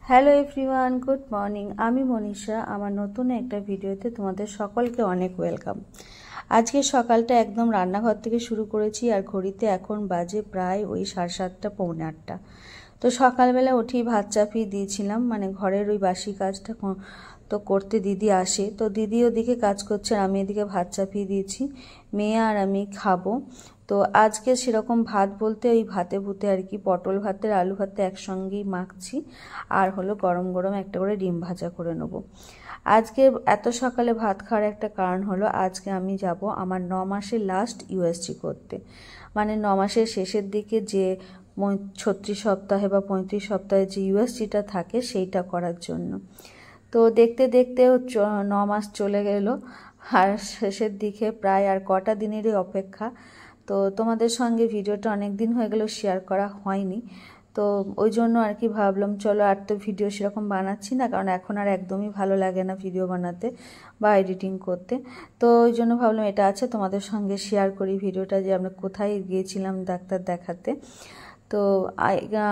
Hello everyone, good morning. আমি মনীষা। আমার নতুন একটা ভিডিওতে তোমাদের সকলকে অনেক ওয়েলকাম। আজকে সকালটা একদম রান্নাঘর থেকে শুরু করেছি, আর ঘড়িতে এখন বাজে প্রায় ওই 7:30 পৌনে 8টা। তো সকালবেলা উঠেই ভাত চাপিয়ে দিয়েছিলাম, মানে ঘরের ওই বাসি কাজটা তো করতে দিদি আসে, তো দিদি ওদিকে কাজ করছে আর আমি এদিকে ভাত চাপিয়ে দিয়েছি। মেয়ে আর আমি খাবো। তো আজকে সেরকম ভাত বলতে ওই ভাতে ভুতে আর কি, পটল ভাতের আলু ভাতে একসঙ্গেই মাখছি, আর হলো গরম গরম একটা করে ডিম ভাজা করে নেবো। আজকে এত সকালে ভাত খাওয়ার একটা কারণ হলো, আজকে আমি যাব আমার 9 মাসের লাস্ট ইউএসজি করতে। মানে 9 মাসের শেষের দিকে যে 36 সপ্তাহে বা 35 সপ্তাহে যে ইউএসজিটা থাকে সেইটা করার জন্য। তো দেখতে দেখতেও 9 মাস চলে গেল, আর শেষের দিকে প্রায় আর কটা দিনেরই অপেক্ষা। তো তোমাদের সঙ্গে ভিডিওটা অনেক দিন হয়ে গেল শেয়ার করা হয়নি, তো ওই জন্য আর কি ভাবলাম চলো, আর তো ভিডিও সেরকম বানাচ্ছি না, কারণ এখন আর একদমই ভালো লাগে না ভিডিও বানাতে বা এডিটিং করতে। তো ওই জন্য ভাবলাম এটা আছে তোমাদের সঙ্গে শেয়ার করি ভিডিওটা, যে আমরা কোথায় গিয়েছিলাম ডাক্তার দেখাতে। তো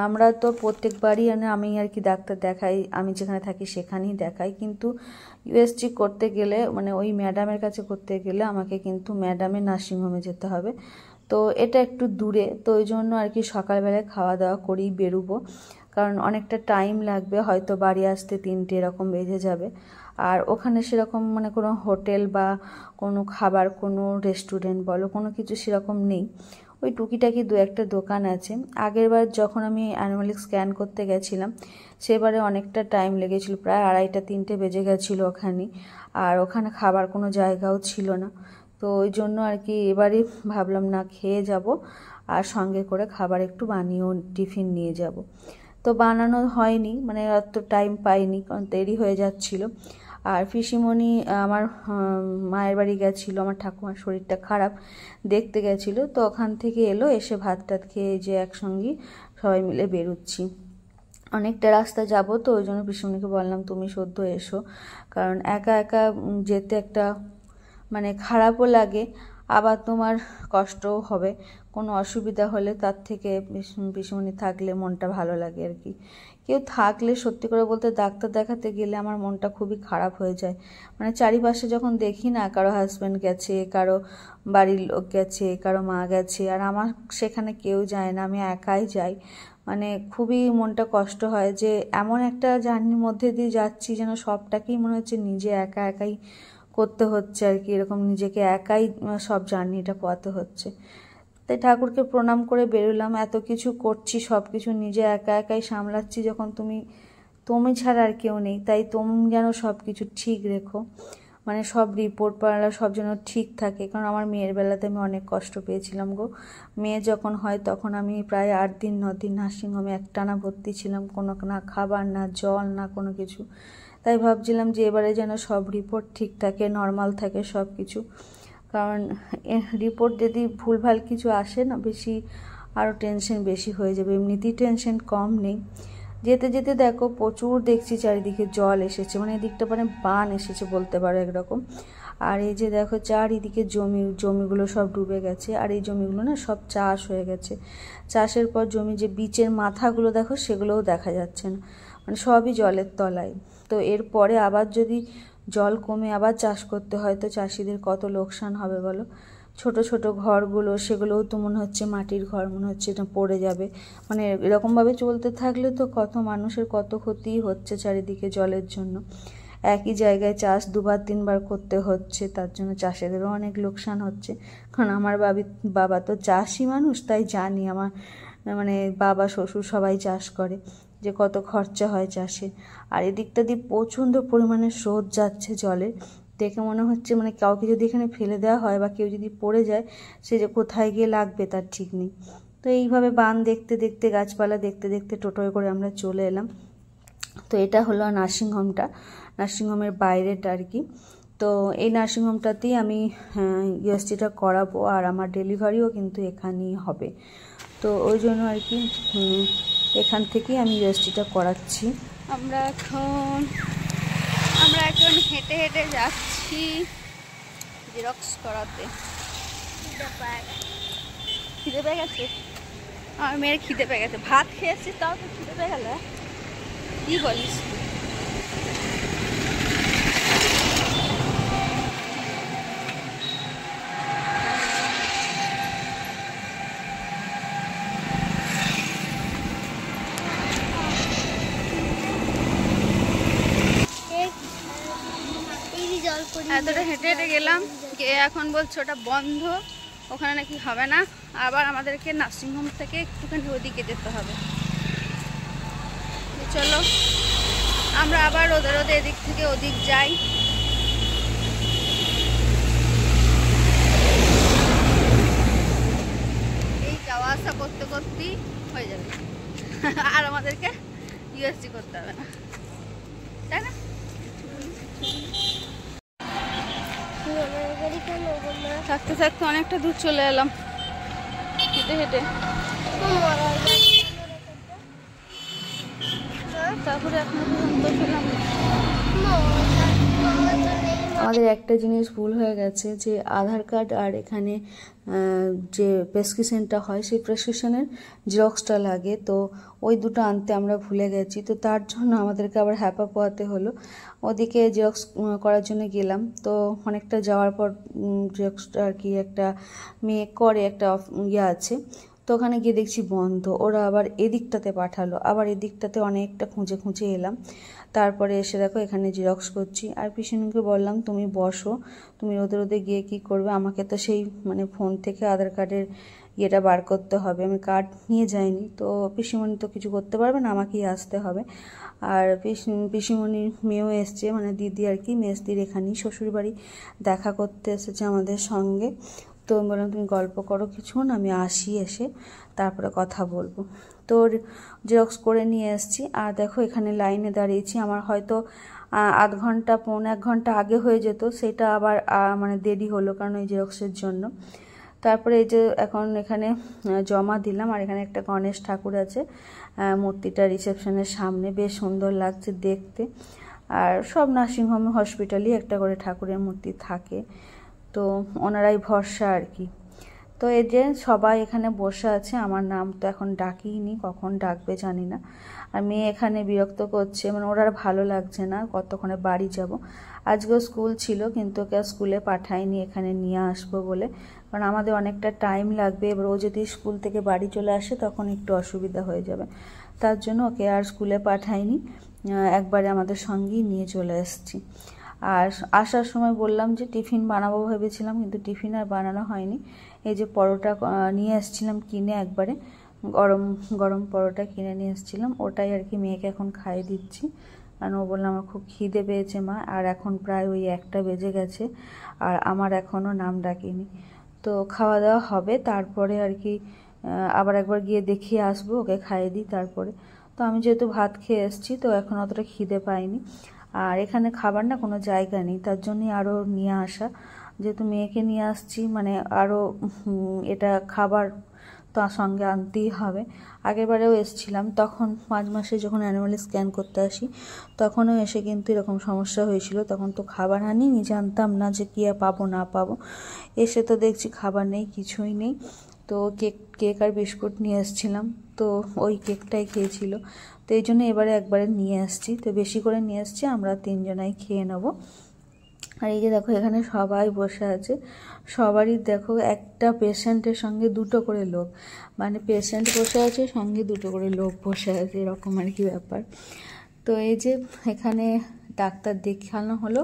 আমরা তো প্রত্যেকবারই আমি আর কি ডাক্তার দেখাই, আমি যেখানে থাকি সেখানেই দেখাই, কিন্তু ইউএসজি করতে গেলে মানে ওই ম্যাডামের কাছে করতে গেলে আমাকে কিন্তু ম্যাডামের নার্সিংহোমে যেতে হবে। তো এটা একটু দূরে, তো ওই জন্য আর কি সকালবেলায় খাওয়া দাওয়া করেই বেরোবো, কারণ অনেকটা টাইম লাগবে, হয়তো বাড়ি আসতে 3টে এরকম বেজে যাবে। আর ওখানে সেরকম মানে কোনো হোটেল বা কোনো খাবার, কোনো রেস্টুরেন্ট বলো, কোনো কিছু সেরকম নেই। ওই টুকিটাকি দু একটা দোকান আছে। আগেরবার যখন আমি অ্যানুয়ালিক স্ক্যান করতে গেছিলাম সেবারে অনেকটা টাইম লেগেছিল, প্রায় 2:30-3টে বেজে গেছিলো ওখানে, আর ওখানে খাবার কোনো জায়গাও ছিল না। তো ওই জন্য আর কি এবারই ভাবলাম না, খেয়ে যাব আর সঙ্গে করে খাবার একটু বানিয়েও টিফিন নিয়ে যাব। তো বানানো হয়নি, মানে অত টাইম পাইনি, কারণ দেরি হয়ে যাচ্ছিল। আর পিসিমণি আমার মায়ের বাড়ি গেছিলো, আমার ঠাকুমার শরীরটা খারাপ, দেখতে গেছিলো। তো ওখান থেকে এলো, এসে ভাত টাত খেয়ে যে একসঙ্গেই সবাই মিলে বেরোচ্ছি। অনেকটা রাস্তা যাব, তো ওই জন্য পিসিমণিকে বললাম তুমি সদ্য এসো, কারণ একা একা যেতে একটা মানে খারাপও লাগে, আবার তোমার কষ্টও হবে। কোনো অসুবিধা হলে তার থেকে পিসিমণি থাকলে মনটা ভালো লাগে আর কি। কেউ থাকলে সত্যি করে বলতে ডাক্তার দেখাতে গেলে আমার মনটা খুবই খারাপ হয়ে যায়। মানে চারিপাশে যখন দেখি না, কারো হাজব্যান্ড গেছে, কারো বাড়ির লোক গেছে, কারো মা গেছে, আর আমার সেখানে কেউ যায় না, আমি একাই যাই। মানে খুবই মনটা কষ্ট হয় যে এমন একটা জার্নির মধ্যে দিয়ে যাচ্ছি, যেন সবটাকেই মনে হচ্ছে নিজে একা একাই করতে হচ্ছে আর কি, এরকম নিজেকে একাই সব জার্নিটা পোয়াতে হচ্ছে। তাই ঠাকুরকে প্রণাম করে বেরোলাম, এত কিছু করছি, সব কিছু নিজে একা একাই সামলাচ্ছি, যখন তুমি ছাড়া আর কেউ নেই, তাই তুমি যেন সব কিছু ঠিক রেখো, মানে সব রিপোর্ট পাড়া সব যেন ঠিক থাকে। কারণ আমার মেয়ের বেলাতে আমি অনেক কষ্ট পেয়েছিলাম গো। মেয়ে যখন হয় তখন আমি প্রায় 8 দিন 9 দিন নার্সিংহোমে একটানা ভর্তি ছিলাম, কোনো না খাবার না জল না কোনো কিছু। তাই ভাবছিলাম যে এবারে যেন সব রিপোর্ট ঠিক থাকে, নর্মাল থাকে সব কিছু, কারণ রিপোর্ট যদি ভুলভাল কিছু আসে না, বেশি আরও টেনশন বেশি হয়ে যাবে। এমনিতেই টেনশন কম নেই। যেতে যেতে দেখো প্রচুর দেখছি চারিদিকে জল এসেছে, মানে এদিকটা মানে বান এসেছে বলতে পারো একরকম। আর এই যে দেখো চারিদিকে জমিগুলো সব ডুবে গেছে, আর এই জমিগুলো না সব চাষ হয়ে গেছে। চাষের পর জমি যে বীচের মাথাগুলো দেখো সেগুলোও দেখা যাচ্ছে না, মানে সবই জলের তলায়। তো এরপরে আবার যদি জল কমে আবার চাষ করতে হয়, তো চাষিদের কত লোকসান হবে বলো। ছোট ছোট ঘরগুলো সেগুলোও তো মনে হচ্ছে মাটির ঘর, মনে হচ্ছে এটা পড়ে যাবে। মানে এরকমভাবে চলতে থাকলে তো কত মানুষের কত ক্ষতিই হচ্ছে চারিদিকে জলের জন্য। একই জায়গায় চাষ 2-3 বার করতে হচ্ছে, তার জন্য চাষিদেরও অনেক লোকসান হচ্ছে। কারণ আমার বাবা তো চাষি মানুষ, তাই জানি, আমার মানে বাবা শ্বশুর সবাই চাষ করে, যে কত খরচা হয় চাষে। আর এদিকটা দিয়ে প্রচণ্ড পরিমাণে স্রোত যাচ্ছে জলের, দেখে মনে হচ্ছে মানে কাউকে যদি এখানে ফেলে দেওয়া হয় বা কেউ যদি পড়ে যায়, সে যে কোথায় গিয়ে লাগবে তার ঠিক নেই। তো এইভাবে বান দেখতে দেখতে, গাছপালা দেখতে দেখতে টোটোয় করে আমরা চলে এলাম। তো এটা হলো নার্সিংহোমটা, নার্সিংহোমের বাইরেটা আর কি। তো এই নার্সিংহোমটাতেই আমি ইউএসজিটা করাবো, আর আমার ডেলিভারিও কিন্তু এখানেই হবে। তো ওই জন্য আর কি এখান থেকেই আমি ইউএসজিটা করাচ্ছি। আমরা এখন হেঁটে হেঁটে যাচ্ছি জেরক্স করাতে। খিদে পেয়ে গেছে, আমার মেয়ের খিদে পেয়ে গেছে, ভাত খেয়েছি তাও তো খিদে পেয়ে গেল। কি বলিস? এতটা হেঁটে হেঁটে গেলাম, গিয়ে এখন বলছে ওটা বন্ধ, ওখানে নাকি হবে না। আবার আমাদেরকে নার্সিংহোম থেকে একটুখানি ওদিকে যেতে হবে। চলো আমরা আবার রোদে রোদে এদিক থেকে ওদিক যাই। এই যাওয়া আসা করতে করতেই হয়ে যাবে, আর আমাদেরকে ইউএসজি করতে হবে না, তাই না? থাকতে থাকতে অনেকটা দূর চলে এলাম হেঁটে হেঁটে। তারপরে এখনো পর্যন্ত পেলাম না। আমাদের একটা জিনিস ভুল হয়ে গেছে, যে আধার কার্ড আর এখানে যে প্রেসক্রিপশনটা হয় সেই প্রেসক্রিপশনের জেরক্সটা লাগে, তো ওই দুটো আনতে আমরা ভুলে গেছি। তো তার জন্য আমাদেরকে আবার হ্যাপা পোয়াতে হলো। ওদিকে জেরক্স করার জন্য গেলাম, তো অনেকটা যাওয়ার পর জেরক্সটা আর কি একটা মেয়ে করে, একটা ইয়ে আছে, তো ওখানে গিয়ে দেখছি বন্ধ। ওরা আবার এদিকটাতে পাঠালো, আবার এদিকটাতে অনেকটা খুঁজে খুঁজে এলাম। তারপরে এসে দেখো এখানে জেরক্স করছি। আর পিসিমণিকে বললাম তুমি বসো, তুমি রোদে রোদে গিয়ে কি করবে, আমাকে তো সেই মানে ফোন থেকে আধার কার্ডের ইয়েটা বার করতে হবে, আমি কার্ড নিয়ে যাইনি। তো পিসিমণি তো কিছু করতে পারবে না, আমাকেই আসতে হবে। আর পিসিমণির মেয়েও এসছে, মানে দিদি আর কি, মেজদির এখানেই শ্বশুরবাড়ি দেখা করতে এসেছে আমাদের সঙ্গে। তো আমি বললাম তুমি গল্প করো কিছুক্ষণ, আমি আসি, এসে তারপরে কথা বলবো। তো জেরক্স করে নিয়ে এসেছি। আর দেখো এখানে লাইনে দাঁড়িয়েছি, আমার হয়তো আধ ঘন্টা পৌনে 1 ঘন্টা আগে হয়ে যেত, সেটা আবার মানে দেরি হলো কারণ এই জেরক্সের জন্য। তারপরে এই যে এখন এখানে জমা দিলাম। আর এখানে একটা গণেশ ঠাকুর আছে, মূর্তিটা রিসেপশনের সামনে, বেশ সুন্দর লাগছে দেখতে। আর সব নার্সিংহোমে হসপিটালই একটা করে ঠাকুরের মূর্তি থাকে, তো ওনারাই ভরসা আর কি। তো এই যে সবাই এখানে বসে আছে, আমার নাম তো এখন ডাকিনি, কখন ডাকবে জানি না। আর মেয়ে এখানে বিরক্ত করছে, মানে ওর আর ভালো লাগছে না, কতক্ষণে বাড়ি যাব। আজকেও স্কুল ছিল কিন্তু ওকে স্কুলে পাঠাইনি, এখানে নিয়ে আসবো বলে, কারণ আমাদের অনেকটা টাইম লাগবে। এবার ও যদি স্কুল থেকে বাড়ি চলে আসে তখন একটু অসুবিধা হয়ে যাবে, তার জন্য ওকে আর স্কুলে পাঠাইনি, একবারে আমাদের সঙ্গেই নিয়ে চলে এসেছি। আর আসার সময় বললাম যে টিফিন বানাবো ভেবেছিলাম, কিন্তু টিফিন আর বানানো হয়নি। এই যে পরোটা নিয়ে এসেছিলাম কিনে, একবারে গরম গরম পরোটা কিনে নিয়ে এসেছিলাম, ওটাই আর কি মেয়েকে এখন খাইয়ে দিচ্ছি। কারণ ও বললাম আমার খুব খিদে পেয়েছে মা, আর এখন প্রায় ওই 1টা বেজে গেছে, আর আমার এখনও নাম ডাকিনি। তো খাওয়া দাওয়া হবে, তারপরে আর কি আবার একবার গিয়ে দেখিয়ে আসবো, ওকে খাইয়ে দিই তারপরে। তো আমি যেহেতু ভাত খেয়ে এসেছি, তো এখন অতটা খিদে পাইনি। আর এখানে খাবার না কোনো জায়গা নেই, তার জন্যই আরও নিয়ে আসা, যেহেতু মেয়েকে নিয়ে আসছি, মানে আরও এটা খাবার তার সঙ্গে আনতেই হবে। আগেরবারেও এসেছিলাম, তখন 5 মাসে যখন অ্যানুয়ালি স্ক্যান করতে আসি, তখনও এসে কিন্তু এরকম সমস্যা হয়েছিল। তখন তো খাবার আনিনি, জানতাম না যে কী পাবো না পাবো। এসে তো দেখছি খাবার নেই, কিছুই নেই। তো কেক আর বিস্কুট নিয়ে এসেছিলাম, তো ওই কেকটাই খেয়েছিল। তো এই জন্য এবারে একবারে নিয়ে আসছি, তো বেশি করে নিয়ে আসছি, আমরা 3 জনাই খেয়ে নেবো। আর এই যে দেখো এখানে সবাই বসে আছে, সবারই দেখো একটা পেশেন্টের সঙ্গে 2টো করে লোক, মানে পেশেন্ট বসে আছে সঙ্গে 2টো করে লোক বসে আছে, এরকম আর কি ব্যাপার। তো এই যে এখানে ডাক্তার দেখানো হলো,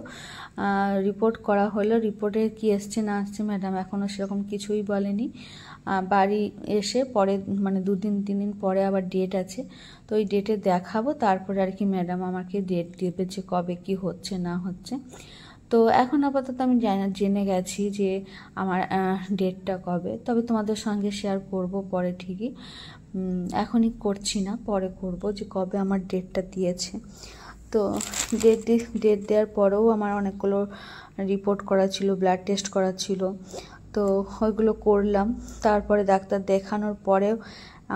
রিপোর্ট করা হলো, রিপোর্টে কি এসছে না আসছে ম্যাডাম এখনও সেরকম কিছুই বলেনি। বাড়ি এসে পরে মানে 2 দিন 3 দিন পরে আবার ডেট আছে, তো ওই ডেটে দেখাবো, তারপরে আর কি ম্যাডাম আমাকে ডেট দেবে যে কবে কি হচ্ছে না হচ্ছে। তো এখন আপাতত আমি জেনে গেছি যে আমার ডেটটা কবে, তবে তোমাদের সঙ্গে শেয়ার করব পরে, ঠিকই এখনই করছি না, পরে করব যে কবে আমার ডেটটা দিয়েছে। তো ডেট দেওয়ার পরেও আমার অনেকগুলো রিপোর্ট করা ছিল, ব্লাড টেস্ট করা ছিল, তো ওইগুলো করলাম। তারপরে ডাক্তার দেখানোর পরেও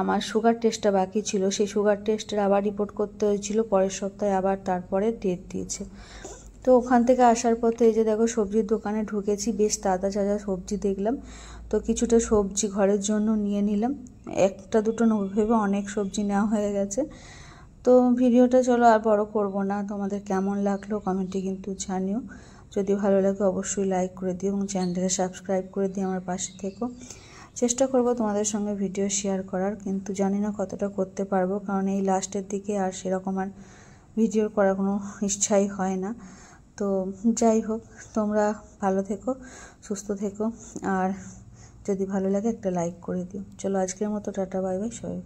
আমার সুগার টেস্টটা বাকি ছিল, সেই সুগার টেস্টের আবার রিপোর্ট করতে হয়েছিল পরের সপ্তাহে, আবার তারপরে ডেট দিয়েছে। তো ওখান থেকে আসার পথে এই যে দেখো সবজির দোকানে ঢুকেছি, বেশ তাজা তাজা সবজি দেখলাম, তো কিছুটা সবজি ঘরের জন্য নিয়ে নিলাম, 1টা 2টো ভেবে অনেক সবজি নেওয়া হয়ে গেছে। তো ভিডিওটা চলো আর বড় করব না, তোমাদের কেমন লাগলো কমেন্টে কিন্তু জানিও। যদি ভালো লাগে অবশ্যই লাইক করে দিও এবং চ্যানেলটাকে সাবস্ক্রাইব করে দিয়ে আমার পাশে থেকো। চেষ্টা করব তোমাদের সঙ্গে ভিডিও শেয়ার করার, কিন্তু জানি না কতটা করতে পারবো, কারণ এই লাস্টের দিকে আর সেরকম আর ভিডিও করার কোনো ইচ্ছাই হয় না। তো যাই হোক, তোমরা ভালো থেকো, সুস্থ থেকো, আর যদি ভালো লাগে একটা লাইক করে দিও। চলো আজকের মতো টাটা, বাই বাই সবাই।